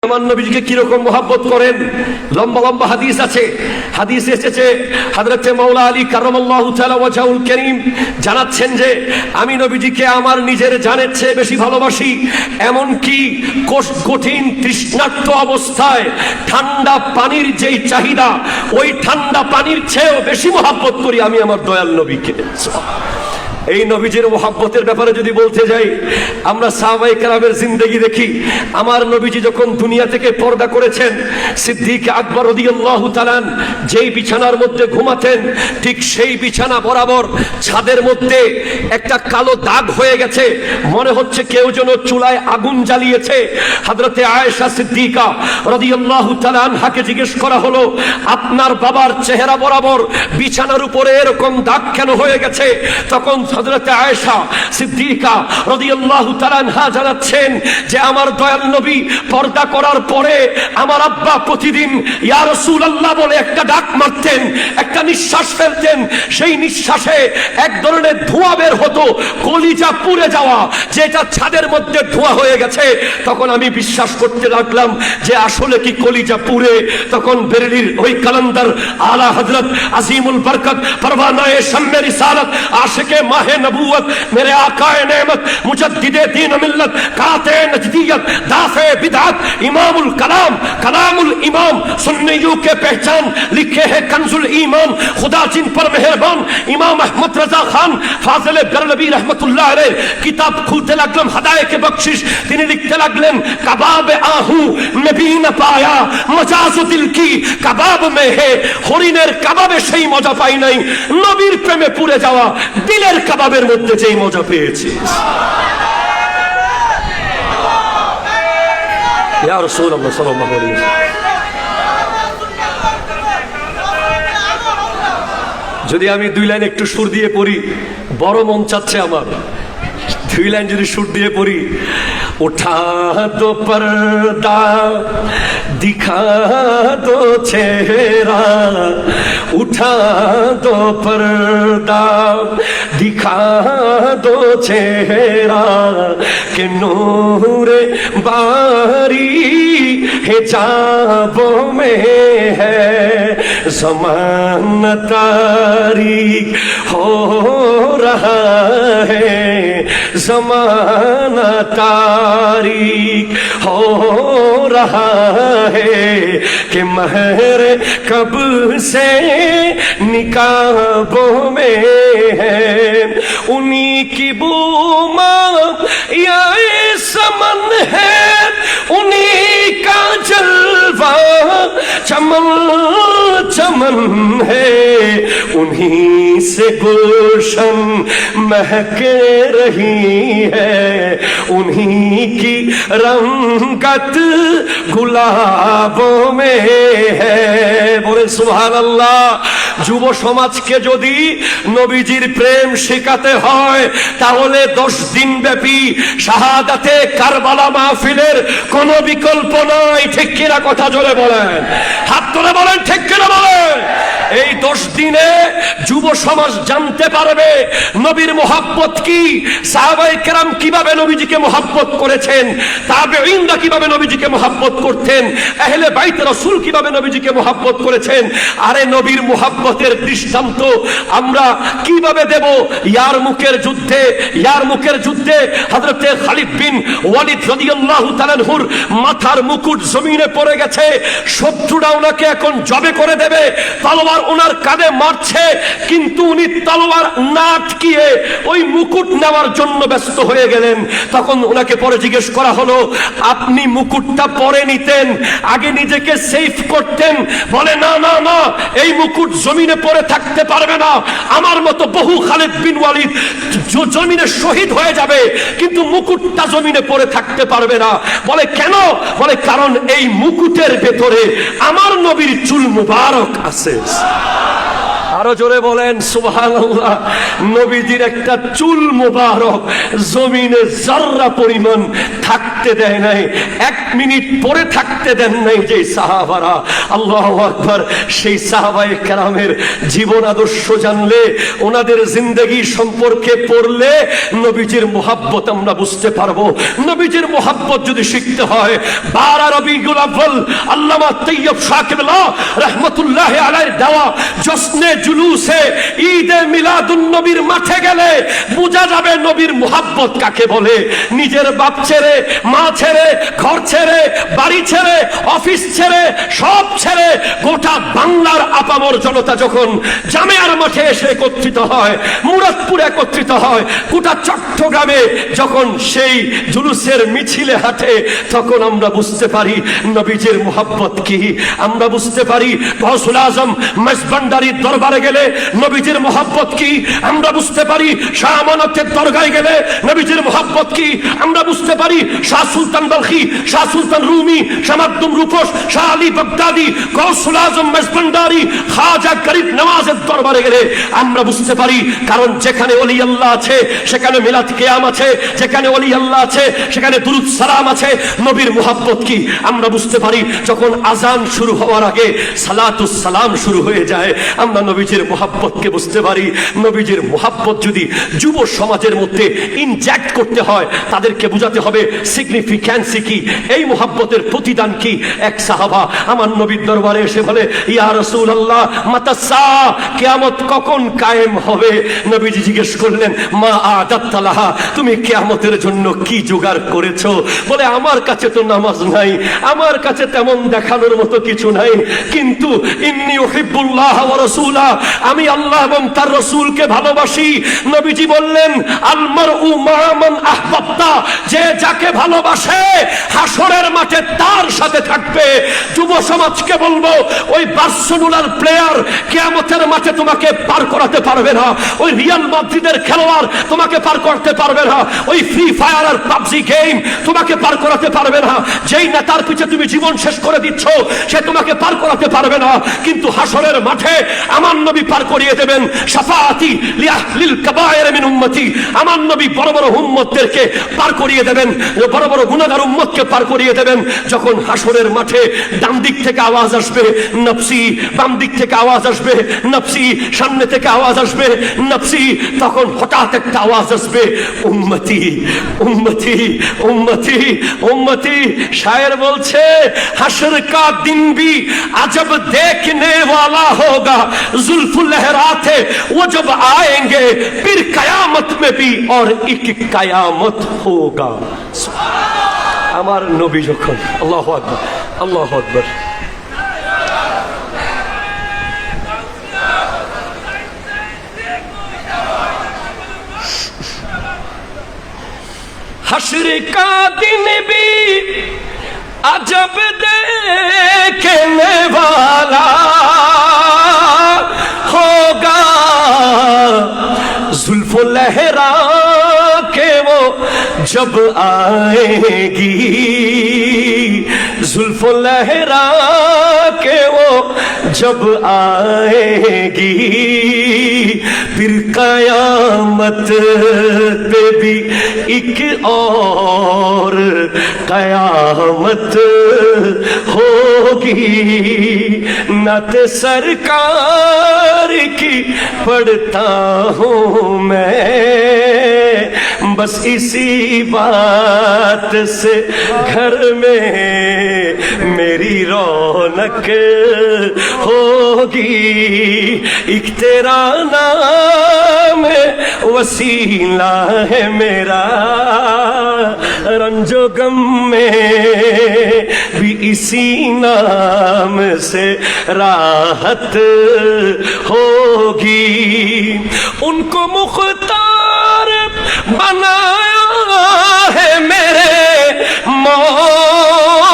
আমার নবীজিকে কিরকম মহব্বত করেন, লম্বা লম্বা হাদিস আছে। হাদিস এসেছে হযরত মাওলা আলী কারামাল্লাহু তাআলা ওয়াজহুল কারীম জানাচ্ছেন যে আমি নবীজিকে আমার নিজের জানের চেয়ে বেশি ভালোবাসি, এমন কি কঠিন তৃষ্ণার্ত অবস্থায় ঠান্ডা পানির যেই চাহিদা, ওই ঠান্ডা পানির চেয়েও বেশি মহব্বত করি আমি আমার দয়াল নবীকে। এই নবীজির মুহাব্বতের ব্যাপারে যদি বলতে যাই, আমরা সাহাবায়ে কেরামের জিন্দেগি দেখি। আমার নবীজি যখন দুনিয়া থেকে পর্দা করেছেন, সিদ্দিক আকবর রাদিয়াল্লাহু তাআলা যেই বিছানার মধ্যে ঘুমাতেন, ঠিক সেই বিছানা বরাবর ছাদের মধ্যে একটা কালো দাগ হয়ে গেছে, মনে হচ্ছে কেউ যেন চুলায় আগুন জ্বালিয়েছে। হযরতে আয়েশা সিদ্দিকা রাদিয়াল্লাহু তাআলা আনহাকে জিজ্ঞেস করা হলো, আপনার বাবার চেহারা বরাবর বিছানার উপরে এরকম দাগ কেন হয়ে গেছে? তখন হযরত আয়েশা সিদ্দিকা রাদিয়াল্লাহু তাআলা আনহা জানাচ্ছেন যে আমার দয়াল নবী পর্দা করার পরে আমার আব্বা প্রতিদিন ইয়া রাসূলুল্লাহ বলে একটা ডাক মারতেন, একটা নিঃশ্বাস ফেলতেন, সেই নিঃশ্বাসে এক ধরনের ধোঁয়া বের হতো, কলিজা পুড়ে যাওয়া, যেটা ছাদের মধ্যে ধোঁয়া হয়ে গেছে। তখন আমি বিশ্বাস করতে লাগলাম যে আসলে কি কলিজা পুড়ে। তখন বেরেলির ওই কালান্দার আলা হযরত আজিমুল বরকত পরওয়ানায়ে শাম্মে রিসালাত আশিকে माहे नबूवत मेरे आकाए नेमत मुजद्दिदे दीन मिल्लत काते नजदियत दाफे बिदअत इमामुल कलाम कलामुल इमाम सुन्नियों के पहचान लिखे हैं कंजुल ईमान खुदा जिन पर मेहरबान इमाम अहमद रजा खान फाजिल बरलवी रहमतुल्लाह अलैह किताब खुलते लगलम हदाये के बख्शिश তিনি লিখতে লাগলেন कबाब आहू में भी न पाया मजाज दिल की कबाब में है হরিণের কাবাবে সেই মজা পাই নাই, নবীর প্রেমে পুড়ে যাওয়া দিলের কাবাবের মধ্যে যেই মজা পেয়েছি। ইয়া রাসূলুল্লাহ সাল্লাল্লাহু আলাইহি ওয়াসাল্লাম। যদি আমি দুই লাইন একটু সুর দিয়ে পড়ি, বড় মন চাচ্ছে আমার, দুই লাইন যদি সুর দিয়ে পড়ি। उठा दो पर्दा दिखा दो चेहरा, उठा दो पर्दा दिखा दो चेहरा के नूरे बारी हिजाबों में है ज़माना तारीक हो रहा है, ज़माना तारीक हो रहा है कि महर कब से निकाबों में है, उन्हीं की बूमा या समन है, उन्हीं का जलवा चमन चमन है, उन्हीं से गुलशन महक रही है, उन्हीं की रंगत गुलाबों में है। बोले सुभान अल्लाह। যুব সমাজকে যদি নবীজির প্রেম শেখাতে হয়, তাহলে 10 দিন ব্যাপী শাহাদাতে কারবালা মাহফিলের কোনো বিকল্প নাই। ঠিক কিনা কথা জোরে বলেন, হাত তুলে বলেন ঠিক কিনা বলেন। এই 10 দিনে যুব সমাজ জানতে পারবে নবীর মুহাব্বত কি, সাহাবায়ে কেরাম কিভাবে নবীজিকে মুহাব্বত করেছেন, তাবেঈনরা কিভাবে নবীজিকে মুহাব্বত করতেন, আহলে বাইত রাসূল কিভাবে নবীজিকে মুহাব্বত করেছেন। আরে নবীর মুহাব্বতের দৃষ্টান্ত আমরা কিভাবে দেব? ইয়ারমুকের যুদ্ধে হযরতে খালিদ বিন ওয়ালিদ রাদিয়াল্লাহু তাআলা আনহুর মাথার মুকুট জমিনে পড়ে গেছে, শত্রুরা ওনাকে এখন জবে করে দেবে, তলোয়ার ওনার কাঁধে মারছে, কিন্তু উনি তলোয়ার না আটকিয়ে ওই মুকুট নেওয়ার জন্য ব্যস্ত হয়ে গেলেন। তখন ওনাকে পরে জিজ্ঞেস করা হলো, আপনি মুকুটটা পরে নিতেন, আগে নিজেকে সেফ করতেন। বলে না না না, এই মুকুট জমিনে পড়ে থাকতে পারবে না, আমার মতো বহু খালিদ বিন ওয়ালিদ জমিনে শহীদ হয়ে যাবে, কিন্তু মুকুটটা জমিনে পড়ে থাকতে পারবে না। বলে কেন? বলে কারণ এই মুকুটের ভেতরে আমার নবীর চুল মুবারক আছে। আরো জোরে বলেন সুবহানাল্লাহ। নবীজির একটা চুল মোবারক জমিনে যাররা পরিমাণ থাকতে দেয় নাই, 1 মিনিট পরে থাকতে দেন নাই যে সাহাবারা। আল্লাহু আকবার। সেই সাহাবায়ে কেরামের জীবন আদর্শ জানলে, ওনাদের জিন্দেগি সম্পর্কে পড়লে নবীজির মুহাব্বত আমরা বুঝতে পারবো। নবীজির মুহাব্বত যদি শিখতে হয়, 12 রবিউল আউয়াল আল্লামা তৈয়ব শাকিবুল্লাহ রাহমাতুল্লাহি আলাইহির দেওয়া জশ্নে জুলুসে ঈদে মিলাদুন নবীর মাঠে গেলে বোঝা যাবে নবীর মুহাব্বত কাকে বলে। নিজের বাপ ছেড়ে, মা ছেড়ে, ঘর ছেড়ে, বাড়ি ছেড়ে, অফিস ছেড়ে, সব ছেড়ে গোটা বাংলার আপামর জনতা যখন জামিয়ার মাঠে এসে একত্রিত হয়, মুরাদপুরে একত্রিত হয়, গোটা চট্টগ্রামে যখন সেই জুলুসের মিছিলে হাঁটে, তখন আমরা বুঝতে পারি নবীজির মুহাব্বত কি। আমরা বুঝতে পারি গৌসুল আজম মেজবান্ডারির দরবারে গেলে নবীজির মুহাব্বত কি। আমরা বুঝতে পারি শাহ আমানতের দরগায় গেলে নবীজির মুহাব্বত কি। আমরা বুঝতে পারি শাহ সুলতান বলখি, শাহ সুলতান রুমি, শাহ মাকদুম রূপস, শাহ আলী বাগদাদি, গৌসুল আজম মেজবান্ডারি, খাজা গরিব নওয়াজের দরবারে গেলে আমরা বুঝতে পারি। কারণ যেখানে ওলি আল্লাহ আছে সেখানে মিলাদ কিয়াম আছে, যেখানে ওলি আল্লাহ আছে সেখানে দুরুদ সালাম আছে। নবীর মুহাব্বত কি আমরা বুঝতে পারি যখন আজান শুরু হওয়ার আগে সালাতুস সালাম শুরু হয়ে যায়। আমরা নবীজির মুহাব্বতকে বুঝতে পারি। নবীজির মুহাব্বত যদি যুব সমাজের মধ্যে ইনজেক্ট করতে হয়, তাদেরকে বোঝাতে হবে সিগনিফিক্যান্সি কি, এই মুহাব্বতের প্রতিদান কি। এক সাহাবা আমার নবীর দরবারে এসে বলে, ইয়া রাসূলুল্লাহ মাতাসা, কিয়ামত কখন কায়েম হবে? নবীজি জিজ্ঞেস করলেন, মা আদাত্তা লাহা, তুমি কিয়ামতের জন্য কি জোগাড় করেছো? বলে, আমার কাছে তো নামাজ নাই, আমার কাছে তেমন দেখানোর মতো কিছু নাই, কিন্তু ইন্নী উহিব্বুল্লাহ ওয়া রাসূলা, আমি আল্লাহ এবং তার রাসূলকে ভালোবাসি। নবীজি বললেন, আল মারউ মা মান আহবাবতা, যে যাকে ভালোবাসে হাসরের মাঠে তার সাথে থাকবে। যুব সমাজকে বলবো, ওই বার্সেলোনার প্লেয়ার কিয়ামতের মাঠে তোমাকে পার করাতে পারবে না, ওই রিয়াল মাদ্রিদের খেলোয়াড় তোমাকে পার করতে পারবে না, ওই ফ্রি ফায়ার আর পাবজি গেম তোমাকে পার করাতে পারবে না। যেই নেতার পিছে তুমি জীবন শেষ করে দিচ্ছ সে তোমাকে পার করাতে পারবে না, কিন্তু হাসরের মাঠে আমার নবী পার করিয়ে দেবেন। শাফাআতি লিল কাবায়ের মিন উম্মতি, আমার নবী বড় বড় উম্মতদেরকে পার করিয়ে দেবেন, বড় বড় গুনাহগার উম্মতকে পার করিয়ে দেবেন। যখন হাসরের মাঠে ডান দিক থেকে আওয়াজ আসবে নফসি, বাম দিক থেকে আওয়াজ আসবে নফসি, সামনে থেকে আওয়াজ আসবে নফসি, তখন হঠাৎ একটা আওয়াজ আসবে উম্মতি উম্মতি উম্মতি উম্মতি। শায়ের বলছে, হাসর কা দিন ভি আজব দেখনে वाला होगा, जुल्फ लहराते वो जब आएंगे फिर कयामत में भी और एक कयामत होगा। আমার নবী যখন, আল্লাহু আকবার আল্লাহু আকবার, हश्र का दिन भी अजब देखने वाला होगा, जुल्फ लहरा के वो जब आएगी, जुल्फ लहरा के वो जब आएगी, फिर कयामत पे भी एक और कयामत होगी। नत सरकार की पढ़ता हूँ मैं, बस इसी बात से घर में मेरी रौनक होगी। एक तेरा नाम वसीला है मेरा, रंजो गम में भी इसी नाम से राहत होगी। उनको मुख्तार बनाया है मेरे मौला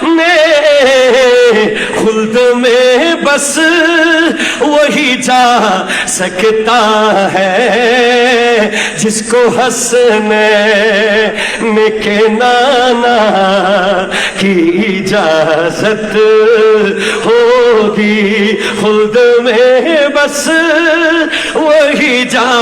ने, खुल्द में बस वही जा सकता है जिसको हंसने के नाना की इजाजत हो। ہوگی خلد میں بس وہی جا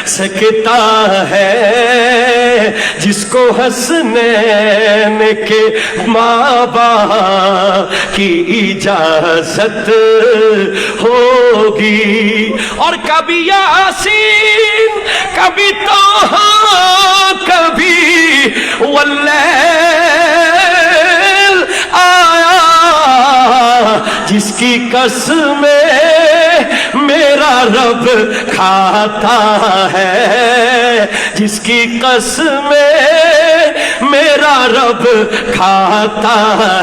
سکتا ہے جس کو حسنین کے ماں باپ کی اجازت ہوگی. اور کبھی یاسین کبھی طٰہٰ کبھی واللیل آیا جس کی قسمیں میرا رب کھاتا ہے, جس کی قسمیں میرا رب کھاتا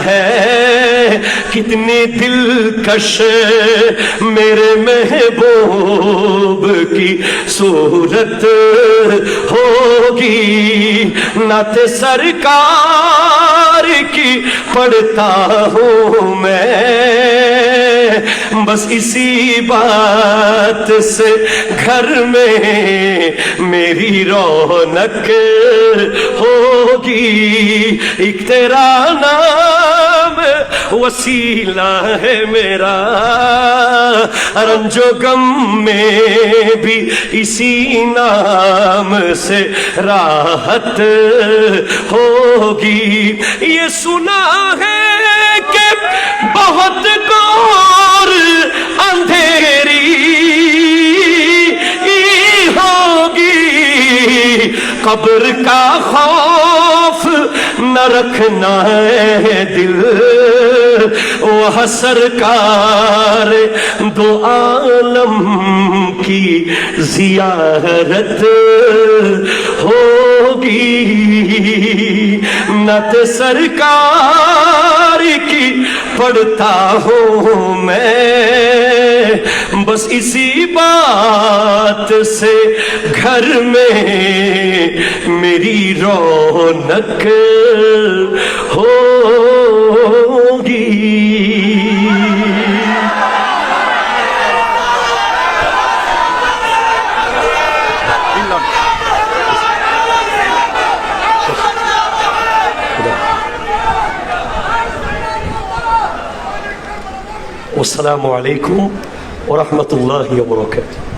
ہے. کتنی دلکش میرے محبوب کی صورت ہوگی, نعت سرکار کی پڑھتا ہوں میں, بس اسی بات سے گھر میں میری رونق ہوگی. ایک تیرا نام وسیلہ ہے میرا, رنج و غم میں بھی اسی نام سے راحت ہوگی. یہ سنا ہے کہ بہت گور اندھیری ہوگی, قبر کا خوف نہ رکھنا ہے دل, وہ سرکار دو عالم کی زیارت ہوگی. نعت سرکار کی پڑھتا ہوں میں, بس اسی بات سے گھر میں میری رونق ہوگی. والسلام علیکم ورحمۃ اللہ وبرکاتہ.